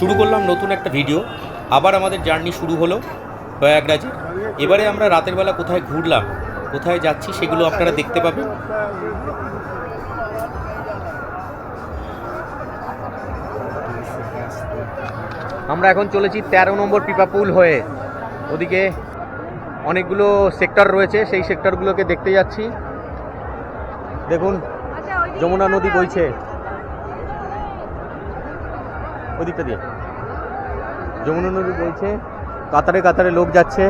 শুরু করলাম নতুন একটা ভিডিও। আবার আমাদের জার্নি শুরু হলো প্রয়াগরাজে। এবারে আমরা রাতের বেলা কোথায় ঘুরলাম, কোথায় যাচ্ছি সেগুলো আপনারা দেখতে পাবেন। আমরা এখন চলেছি 13 নম্বর পিপা পুল হয়ে। ওদিকে অনেকগুলো সেক্টর রয়েছে, সেই সেক্টরগুলোকে দেখতে যাচ্ছি। দেখুন যমুনা নদী বইছে ওদিকটা দিয়ে, যমুনা নদী বইছে, কাতারে কাতারে লোক যাচ্ছে।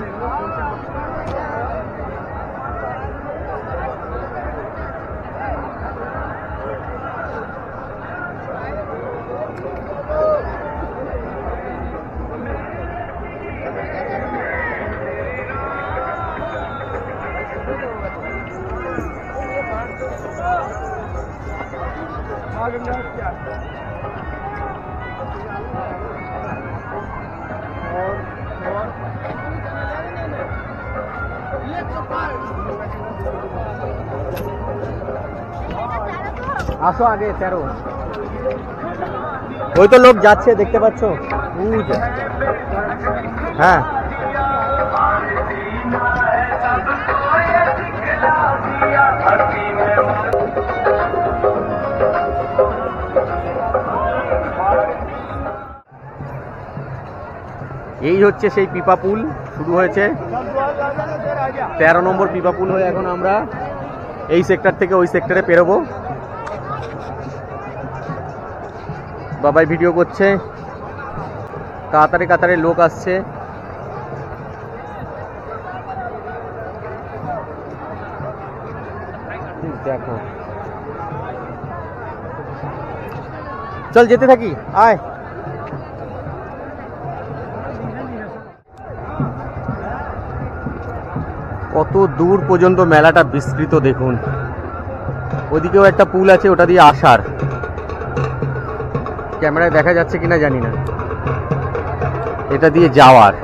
আসো আগে 13, ওই তো লোক যাচ্ছে দেখতে পাচ্ছ। হ্যাঁ এই হচ্ছে সেই পিপা পুল, শুরু হয়েছে 13 নম্বর পিপা পুল হয়ে। এখন আমরা এই সেক্টর থেকে ওই সেক্টরে পেরোবো। বাবাই ভিডিও করছে, কাতারে কাতারে লোক আসছে। দেখো চল যেতে থাকি, আয়। কত দূর পর্যন্ত মেলাটা বিস্তৃত দেখুন। ওদিকেও একটা পুল আছে, ওটা দিয়ে আসার, ক্যামেরায় দেখা যাচ্ছে কিনা জানি না, এটা দিয়ে যাওয়ার।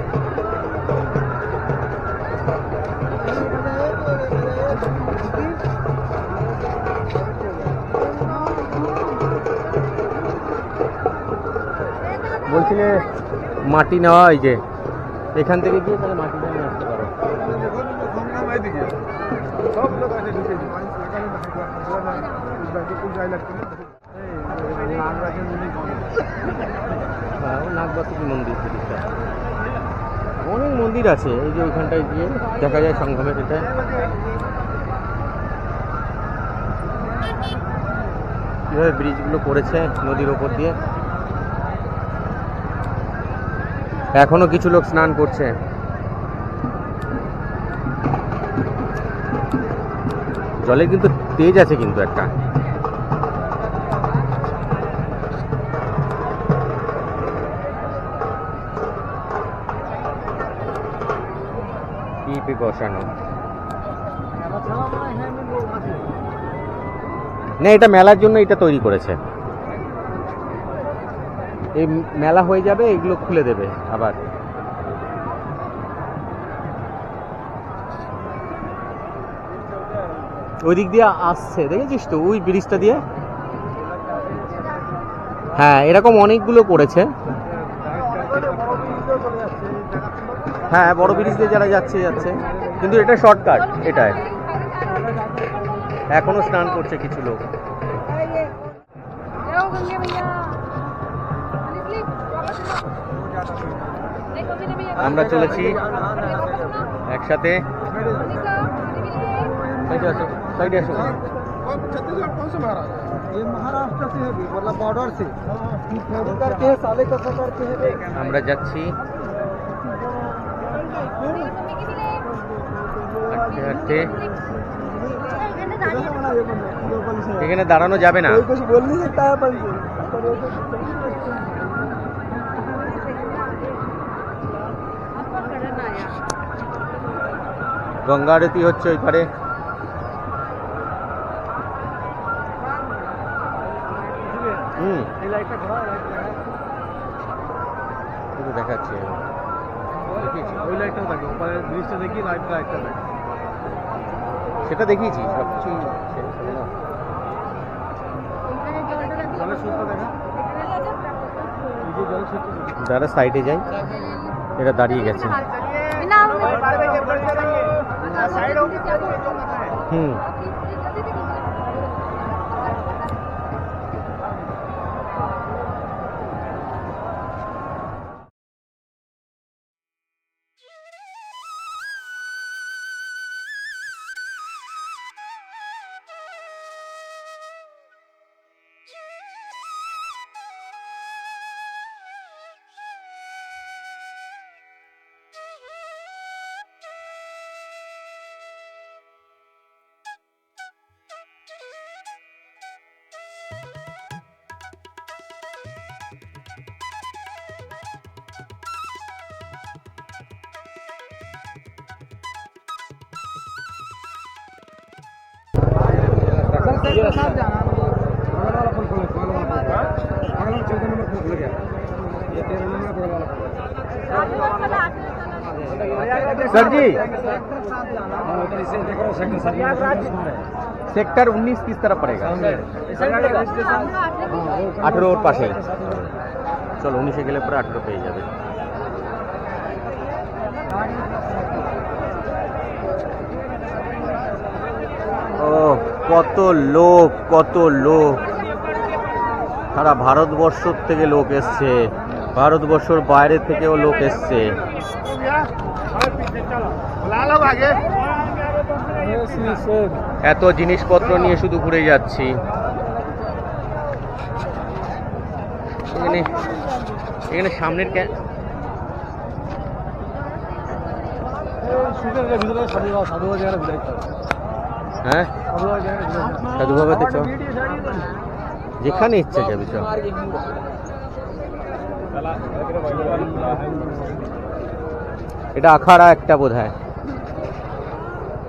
বলছিলে মাটি নেওয়া, এই যে এখান থেকে গিয়ে তাহলে মাটিটা নিয়ে আসতে পারো। নাগবাসুকি মন্দির, অনেক মন্দির আছে। এই যে ওইখানটায় গিয়ে দেখা যায় সংগমের। এটা কিভাবে ব্রিজগুলো করেছে নদীর ওপর দিয়ে। এখনো কিছু লোক স্নান করছে। জলে কিন্তু তেজ আছে কিন্তু একটা। বসানো না, এটা মেলার জন্য এটা তৈরি করেছে। এই মেলা হয়ে যাবে, এগুলো খুলে দেবে আবার। ওই দিক দিয়ে আসছে, দেখেছিস তো ওই ব্রিজটা দিয়ে। হ্যাঁ এরকম অনেকগুলো করেছে। হ্যাঁ বড় ব্রিজ দিয়ে যারা যাচ্ছে যাচ্ছে, কিন্তু এটা শর্টকাট। এটায় এখনো স্নান করছে কিছু লোক। আমরা চলেছি একসাথে। साइड আসো। छत्तीसगढ़ कौन से महाराष्ट्र? ये महाराष्ट्र से है, मतलब बॉर्डर से करके है, साले का करके है। আমরা যাচ্ছি হাঁটতে হাঁটতে। এখানে দাঁড়ানো যাবে না। कुछ बोल नहीं सकता है पर গঙ্গা আরতি হচ্ছে ওই পারে। দেখাচ্ছি ওই লাইটটাও থাকে, ওপারে ব্রিজটা দেখি, লাইটটা থাকে, সেটা দেখিয়েছি সবকিছু। জলের স্রোতটা দেখা, এই যে জলের দাদা সাইডে যাই, এটা দাঁড়িয়ে গেছে। হুম, सर जी सेक्टर 19 किस तरफ पड़ेगा? 18 ওর পাশে। চলো 19-এ গেলে পরে 18 পেয়ে যাবে। ও কত লোক, কত লোক, সারা ভারতবর্ষ থেকে লোক এসছে, ভারতবর্ষের বাইরে থেকেও লোক এসছে। এত জিনিসপত্র নিয়ে শুধু ঘুরে যাচ্ছি। এখানে সামনের হ্যাঁ সাধু বাবাতে চ, যেখানে ইচ্ছা যাবে চ। এটা আখাড়া একটা বোধ হয়।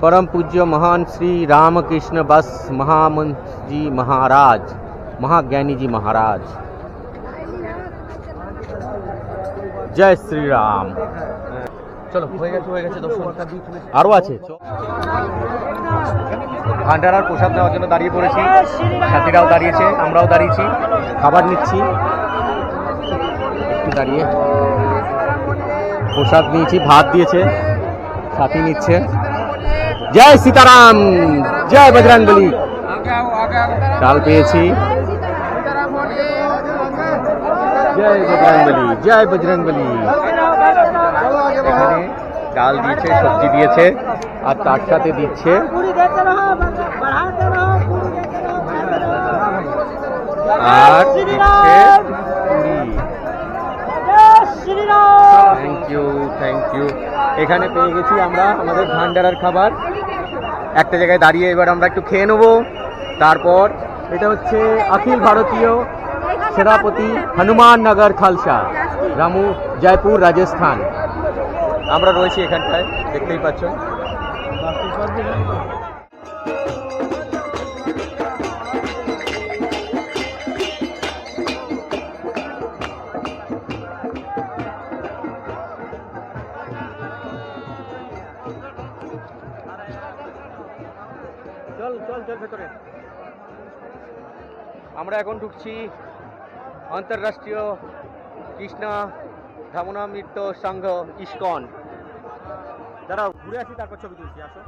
परम पूज्य महान श्री रामकृष्ण बस महामंत्र जी महाराज, महाज्ञानी जी महाराज। जय श्री राम। চলো হয়ে গেছে দর্শন, আরো আছে। ভান্ডারার প্রসাদ নেওয়ার জন্য দাঁড়িয়ে পড়েছি, সাথীরাও দাঁড়িয়েছে, আমরাও দাঁড়িয়েছি, খাবার নিচ্ছি। একটু দাঁড়িয়ে প্রসাদ নিয়েছি, ভাত দিয়েছে, সাথী নিচ্ছে। জয় সীতারাম, জয় বজরংবলী। ডাল পেয়েছি, জয় বজরংবলী, জয় বজরংবলী। এখানে ডাল দিয়েছে, সবজি দিয়েছে, আর তার সাথে দিচ্ছে আর দিচ্ছে puri. Thank you, thank you. এখানে পেয়ে গেছি আমরা আমাদের ভান্ডারার খাবার। একটা জায়গায় দাঁড়িয়ে এবার আমরা একটু খেয়ে নেবো। তারপর এটা হচ্ছে অখিল ভারতীয় সেনাপতি হনুমান নগর খালসা, রামু, জয়পুর, রাজস্থান। আমরা রয়েছি এখানটায়, দেখতেই পাচ্ছ। চল চল চল ভেতরে। আমরা এখন ঢুকছি আন্তর্রাষ্ট্রীয় কৃষ্ণ ধর্মামৃত সংঘ ইস্কন। দাঁড়াও ঘুরে আসি, তারপর ছবি তুলছি। আসো।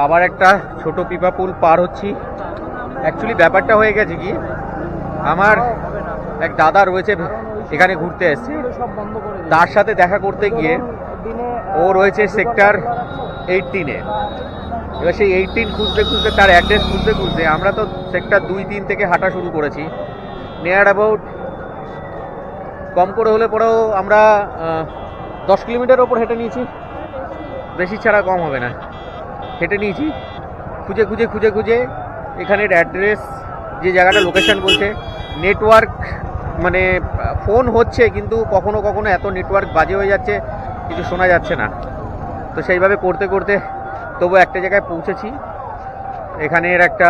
আবার একটা ছোট পিপা পুল পার হচ্ছি। অ্যাকচুয়ালি ব্যাপারটা হয়ে গেছে কি, আমার এক দাদা রয়েছে এখানে ঘুরতে এসছে, তার সাথে দেখা করতে গিয়ে ও রয়েছে সেক্টর 18-এ। এবার সেই 18 খুঁজতে খুঁজতে, তার অ্যাড্রেস খুঁজতে খুঁজতে আমরা তো সেক্টর 2-3 থেকে হাঁটা শুরু করেছি। নিয়ার অ্যাবাউট কম করে হলে পরেও আমরা 10 কিলোমিটার ওপর হেঁটে নিয়েছি, বেশি ছাড়া কম হবে না। হেঁটে নিয়েছি খুঁজে খুঁজে খুঁজে খুঁজে এখানের অ্যাড্রেস, যে জায়গাটা লোকেশন বলছে, নেটওয়ার্ক মানে ফোন হচ্ছে কিন্তু কখনো কখনো এত নেটওয়ার্ক বাজে হয়ে যাচ্ছে, কিছু শোনা যাচ্ছে না। তো সেইভাবে করতে করতে তবু একটা জায়গায় পৌঁছেছি। এখানের একটা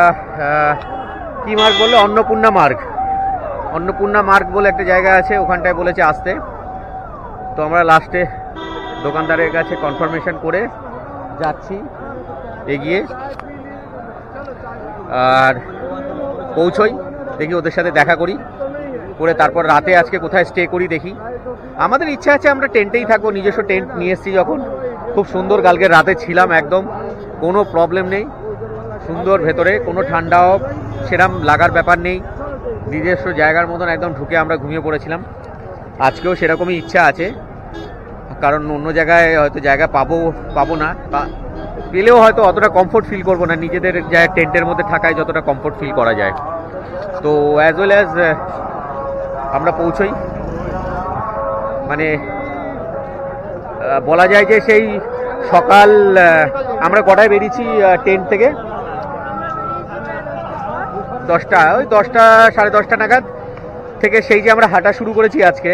কি মার্গ বললো, অন্নপূর্ণা মার্গ বলে একটা জায়গা আছে, ওখানটায় বলেছে আসতে। তো আমরা লাস্টে দোকানদারের কাছে কনফার্মেশন করে যাচ্ছি এগিয়ে, আর পৌঁছই, দেখি ওদের সাথে দেখা করি, করে তারপর রাতে আজকে কোথায় স্টে করি দেখি। আমাদের ইচ্ছা আছে আমরা টেন্টেই থাকবো, নিজস্ব টেন্ট নিয়ে এসেছি যখন। খুব সুন্দর কালকে রাতে ছিলাম, একদম কোনো প্রবলেম নেই, সুন্দর ভেতরে, কোনো ঠান্ডাও সেরম লাগার ব্যাপার নেই, নিজস্ব জায়গার মতন একদম ঢুকে আমরা ঘুমিয়ে পড়েছিলাম। আজকেও সেরকমই ইচ্ছা আছে, কারণ অন্য জায়গায় হয়তো জায়গা পাবো না, বা পেলেও হয়তো অতটা কমফোর্ট ফিল করবো না নিজেদের টেন্টের মধ্যে থাকায় যতটা কমফোর্ট ফিল করা যায়। তো অ্যাজ ওয়েল অ্যাজ আমরা পৌঁছই, মানে বলা যায় যে সেই সকাল আমরা কটায় বেরিয়েছি টেন্ট থেকে, 10টা, ওই 10টা সাড়ে 10টা নাগাদ থেকে সেই যে আমরা হাঁটা শুরু করেছি আজকে,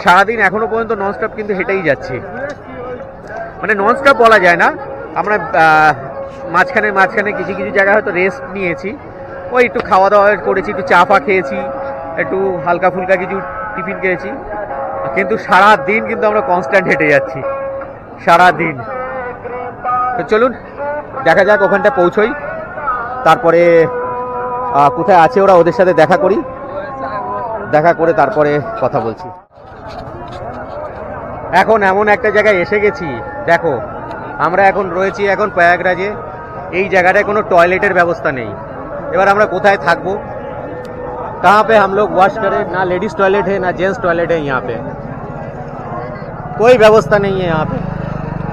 সারাদিন এখনো পর্যন্ত ননস্টপ কিন্তু হেঁটেই যাচ্ছি। মানে ননস্টপ বলা যায় না, আমরা মাঝখানে কিছু কিছু জায়গায় হয়তো রেস্ট নিয়েছি, ওই একটু খাওয়া দাওয়া করেছি, একটু চা ফা খেয়েছি, একটু হালকা ফুলকা কিছু টিফিন খেয়েছি, কিন্তু সারা দিন কিন্তু আমরা কনস্ট্যান্ট হেঁটে যাচ্ছি সারা দিন। তো চলুন দেখা যাক, ওখানটা পৌঁছই, তারপরে কোথায় আছে ওরা, ওদের সাথে দেখা করি, দেখা করে তারপরে কথা বলছি। এখন এমন একটা জায়গায় এসে গেছি, দেখো আমরা এখন রয়েছি প্রয়াগরাজে। এই জায়গাটায় কোনো টয়লেটের ব্যবস্থা নেই। এবার আমরা কোথায় থাকবো, कहाँ पे हम लोग वॉश करें, ना लेडीज टॉयलेट है ना जेंट्स टॉयलेट है, यहाँ पे कोई व्यवस्था नहीं है। यहाँ पे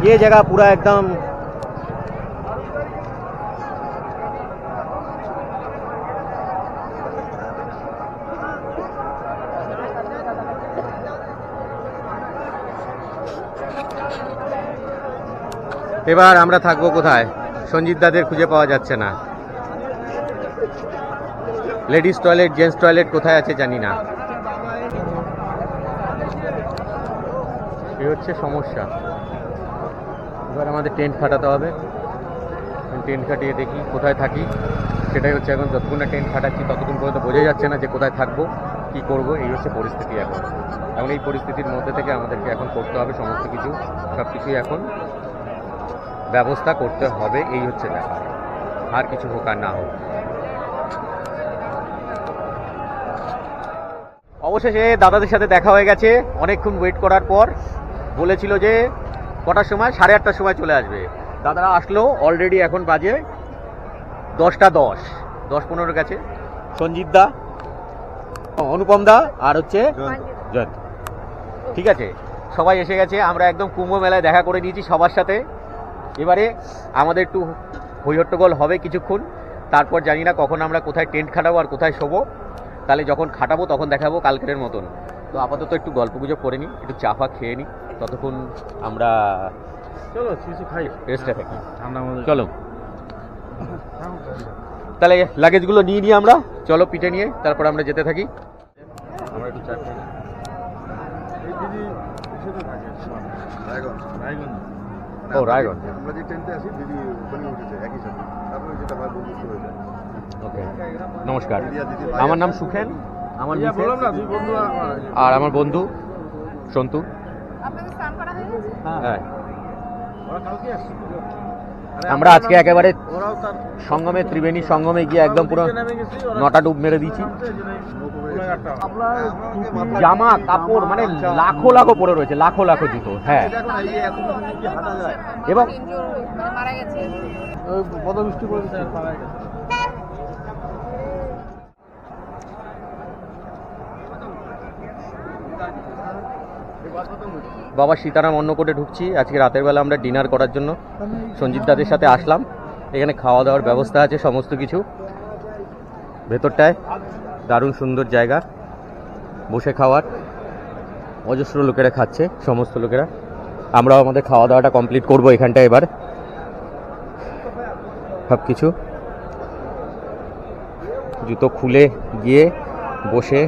ये जगह पूरा एकदम এবার আমরা থাকবো কোথায়, সঞ্জিত দাদের খুঁজে পাওয়া যাচ্ছে না, লেডিস টয়লেট জেন্টস টয়লেট কোথায় আছে জানি না। এই হচ্ছে সমস্যা। এবার আমাদের টেন্ট খাটাতে হবে, টেন্ট খাটিয়ে দেখি কোথায় থাকি, সেটাই হচ্ছে এখন। যতক্ষণ না টেন্ট খাটাচ্ছি ততক্ষণ পর্যন্ত বোঝা যাচ্ছে না যে কোথায় থাকবো, কি করব। এই হচ্ছে পরিস্থিতি এখন। এখন এই পরিস্থিতির মধ্যে থেকে আমাদেরকে এখন করতে হবে সমস্ত কিছু, সব কিছুই এখন ব্যবস্থা করতে হবে, এই হচ্ছে ব্যাপার। আর কিছু হোক আর না হোক। অবশেষে দাদাদের সাথে দেখা হয়ে গেছে, অনেকক্ষণ ওয়েট করার পর। বলেছিল যে কটার সময়, 8:30টার সময় চলে আসবে। দাদারা আসলো, অলরেডি এখন বাজে 10টা 10:15 কাছে। সঞ্জিত দা, অনুপম দা আর হচ্ছে জয়ন্ত, ঠিক আছে, সবাই এসে গেছে। আমরা একদম কুম্ভ মেলায় দেখা করে নিয়েছি সবার সাথে। এবারে আমাদের একটু হইহট্টগোল হবে কিছুক্ষণ, তারপর জানি না কখন আমরা কোথায় টেন্ট খাটাবো আর কোথায় শোবো। তাহলে যখন খাটাবো তখন দেখাবো কালকের মতন। তো আপাতত একটু গল্প গুজব করে নিই, একটু চা ফা খেয়ে নিই, ততক্ষণ আমরা চলো কিছু খাই, রেস্টে থাকি। চলো তাহলে লাগেজগুলো নিয়ে নিই আমরা, চলো পিঠে নিয়ে, তারপর আমরা যেতে থাকি। আমরা একটু চা খাই। ও রায়গঞ্জ, আমরা যে ট্রেনতে আসি দিদি ওখানে উঠেছে একই সাথে, তারপরে যেটা হয় বন্ধুত্ব হয়ে যায়। ওকে, নমস্কার, আমার নাম সুখেন, আমার আর আমার বন্ধু সন্তু। হ্যাঁ, আমরা আজকে একেবারে সঙ্গমে, ত্রিবেণী সঙ্গমে গিয়ে একদম পুরো নটা ডুব মেরে দিয়েছি। জামা কাপড় মানে লাখো লাখো পরে রয়েছে, লাখো লাখো জুতো। হ্যাঁ, এবং মারা গেছে। বৃষ্টি পড়েছে। বাবা সীতারাম অন্নকূটে ঢুকছি। আজকে রাতের বেলা আমরা ডিনার করার জন্য সঞ্জিত দাদের সাথে আসলাম। এখানে খাওয়া দাওয়ার ব্যবস্থা আছে সমস্ত কিছু। ভেতরটায় দারুণ সুন্দর জায়গা, বসে খাওয়ার। অজস্র লোকেরা খাচ্ছে, সমস্ত লোকেরা। আমরাও আমাদের খাওয়া দাওয়াটা কমপ্লিট করবো এখানটায় এবার। সব কিছু জুতো খুলে গিয়ে বসে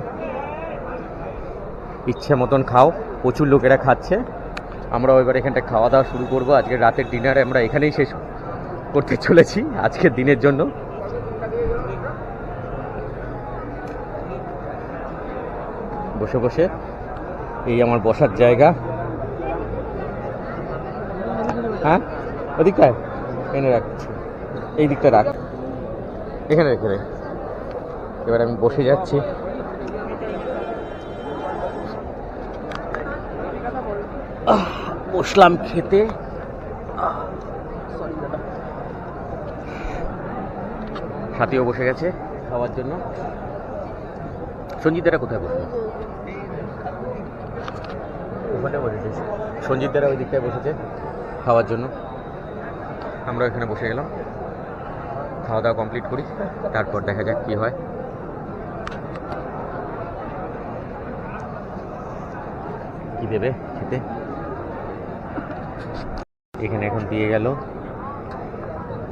ইচ্ছে মতন খাও। প্রচুর লোকেরা খাচ্ছে। আমরাও এবার এখানটায় খাওয়া দাওয়া শুরু করবো। আজকে রাতের ডিনারে আমরা এখানেই শেষ করতে চলেছি আজকের দিনের জন্য। বসে বসে এই আমার বসার জায়গা। হ্যাঁ, ওদিকটায় এনে রাখছি, এই দিকটা রাখ, এখানে রেখে রে। এবার আমি বসে যাচ্ছি। বসলাম খেতে। সাথীও বসে গেছে খাওয়ার জন্য। সঞ্জিত দারা কোথায় বসবে? ওখানে বসেছে সঞ্জিত দারা, ওই দিকটায় বসেছে খাওয়ার জন্য। আমরা এখানে বসে গেলাম, খাওয়া দাওয়া কমপ্লিট করি, তারপর দেখা যাক কি হয়। কি দেবে খেতে? এখানে এখন দিয়ে গেল,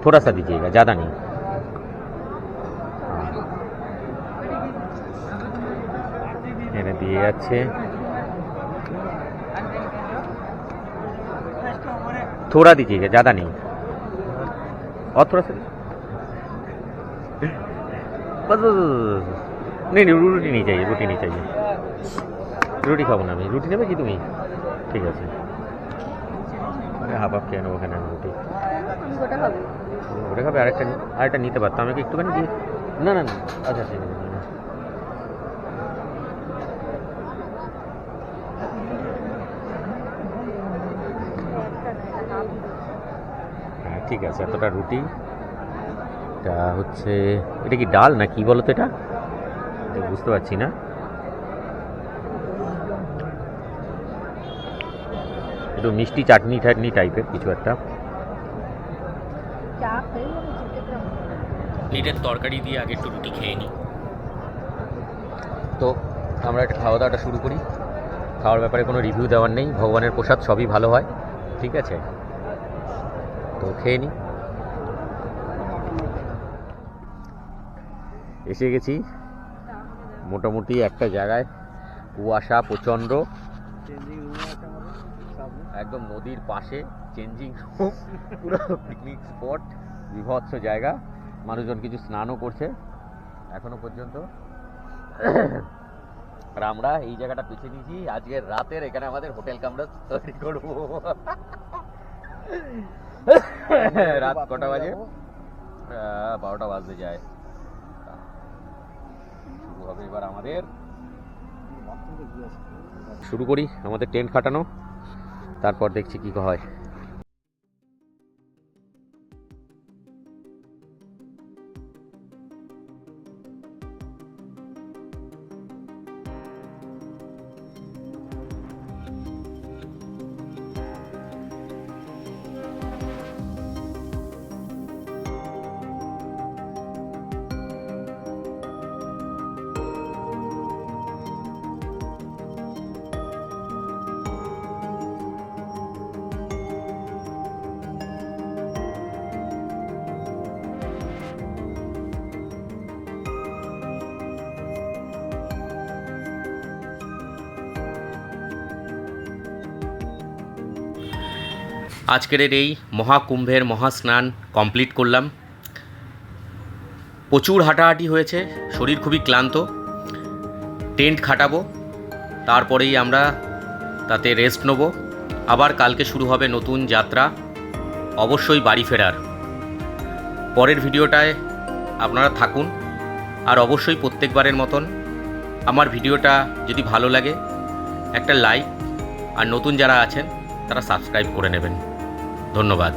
थोड़ा सा दीजिएगा, ज़्यादा नहीं। এখানে দিয়ে যাচ্ছে, थोड़ा दीजिएगा, ज़्यादा नहीं, और थोड़ा सा। बस नहीं नहीं, रोटी नहीं चाहिए, रोटी नहीं चाहिए, রুটি খাবো না আমি। রুটি নেবে কি তুমি? ঠিক আছে, হাফ হাফ খেয়ে নেবো। ওখানে রুটি ওটা খাবে, আরেকটা নিতে পারতাম। আমাকে একটুখানি দিয়ে। না না না, আচ্ছা ঠিক আছে। হ্যাঁ ঠিক আছে, এতটা রুটি। এটা হচ্ছে, এটা কি ডাল না কি বলো তো? এটা বুঝতে পারছি না। একটু মিষ্টি চাটনি টাটনি টাইপের কিছু একটা। লিটের তরকারি দিয়ে আগে একটু রুটি খেয়ে নিই। তো আমরা একটা খাওয়া দাওয়াটা শুরু করি। খাওয়ার ব্যাপারে কোনো রিভিউ দেওয়ার নেই, ভগবানের প্রসাদ, সবই ভালো হয়, ঠিক আছে? তো খেয়ে নিই। এসে গেছি মোটামুটি একটা জায়গায়, কুয়াশা প্রচণ্ড, একদম নদীর পাশে, চেঞ্জিং রুম, পুরো পিকনিক স্পট, বিভৎস জায়গা। মানুষজন কিছু স্নানও করছে এখনো পর্যন্ত। আর আমরা এই জায়গাটা বেছে নিয়েছি আজকের রাতের, এখানে আমাদের হোটেল কামরা তৈরি করবো। রাত কটা বাজে? 12টা বাজতে যায়। শুরু হবে এবার আমাদের। শুরু করি আমাদের টেন্ট খাটানো, তারপর দেখছি কি হয়। আজকের এই মহাকুম্ভের মহাস্নান কমপ্লিট করলাম। প্রচুর হাঁটাহাঁটি হয়েছে, শরীর খুবই ক্লান্ত। টেন্ট খাটাবো, তারপরেই আমরা তাতে রেস্ট নেব। আবার কালকে শুরু হবে নতুন যাত্রা, অবশ্যই বাড়ি ফেরার। পরের ভিডিওটায় আপনারা থাকুন, আর অবশ্যই প্রত্যেকবারের মতন আমার ভিডিওটা যদি ভালো লাগে একটা লাইক, আর নতুন যারা আছেন তারা সাবস্ক্রাইব করে নেবেন। ধন্যবাদ।